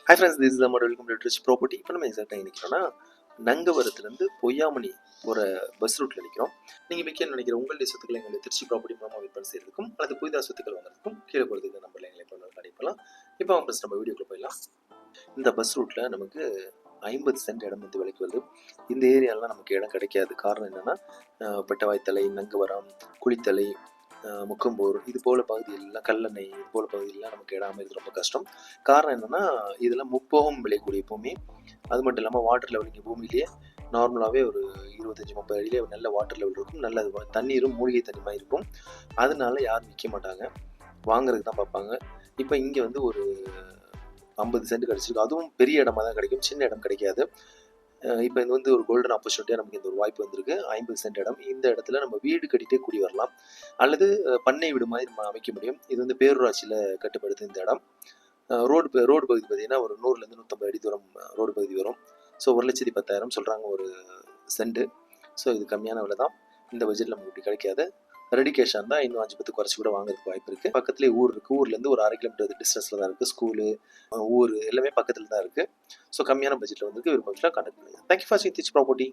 Hi friends, this is நம்ம welcome to rich property. இப்போ நம்ம எக்ஸாக்டாக நிற்கிறோன்னா நங்கவரத்துலேருந்து பொய்யாமணி போகிற பஸ் ரூட்டில் நிற்கிறோம். நீங்கள் மிக்க நினைக்கிற உங்களுடைய சொத்துக்களை எங்களுடைய திருச்சி ப்ராப்பர்ட்டி மூலமாக விற்பனை செய்யறதுக்கும் அல்லது புதிதாக சொத்துக்கள் வாங்குறதுக்கும் கீழே போகிறதுக்கு நம்பரில் எங்களை இப்போ கண்டிப்பலாம். இப்போ அவங்க நம்ம வீடியோக்குள்ளே போயிடலாம். இந்த பஸ் ரூட்டில் நமக்கு 50 சென்ட் இடம் வந்து விலைக்கு வருது. இந்த ஏரியாலாம் நமக்கு இடம் கிடைக்காது. காரணம் என்னென்னா பெட்டவாய்த்தலை, நங்கவரம், குளித்தலை, முக்கம்பூர் இது போல் பகுதிகளெலாம், கல்லணை இது போல் பகுதிகளெலாம் நமக்கு இடம் அமைகிறது ரொம்ப கஷ்டம். காரணம் என்னென்னா இதெல்லாம் முப்போகம் விளையக்கூடிய பூமி. அது மட்டும் இல்லாமல் வாட்டர் லெவல் இங்கே பூமியிலேயே நார்மலாகவே ஒரு 25-30 அடியிலே நல்ல வாட்டர் லெவல் இருக்கும். நல்ல தண்ணீரும் மூலிகை தண்ணிமாக இருக்கும். அதனால யாரும் விற்க மாட்டாங்க, வாங்குறதுக்கு தான் பார்ப்பாங்க. இப்போ இங்கே வந்து ஒரு 50 சென்ட் கிடச்சிருக்கு. அதுவும் பெரிய இடமா தான் கிடைக்கும், சின்ன இடம் கிடைக்காது. இப்போ இது வந்து ஒரு கோல்டன் ஆப்பர்ச்சுனிட்டியாக நமக்கு இந்த ஒரு வாய்ப்பு வந்திருக்கு. 50 சென்ட் இடம். இந்த இடத்துல நம்ம வீடு கட்டிகிட்டே குடி வரலாம், அல்லது பண்ணை வீடு மாதிரி நம்ம அமைக்க முடியும். இது வந்து பேரூராட்சியில் கட்டுப்படுது இந்த இடம். ரோடு பகுதி பார்த்தீங்கன்னா ஒரு 100-150 அடி தூரம் ரோடு பகுதி வரும். ஸோ 1,10,000 சொல்கிறாங்க ஒரு சென்ட்டு. ஸோ இது கம்மியான விலை தான். இந்த பட்ஜெட்டில் நமக்கு இப்படி கிடைக்காது. ரெடி கேஷாக இருந்தால் இன்னும் 5-10 குறைச்சி கூட வாங்குறதுக்கு வாய்ப்பு இருக்குது. பக்கத்துலேயே ஊர் இருக்குது. ஊர்லேருந்து ஒரு 1/2 கிலோமீட்டர் டிஸ்டன்ஸில் தான் இருக்குது. ஸ்கூலு, ஊர் எல்லாமே பக்கத்தில் தான் இருக்குது. ஸோ கம்மியான பட்ஜெட்டில் வந்துருக்கு. விருப்பத்தில் கான்டாக்ட் பண்ணுங்கள். தேங்க்யூ ஃபார் வாட்சிங் திச் ப்ராப்பர்ட்டி.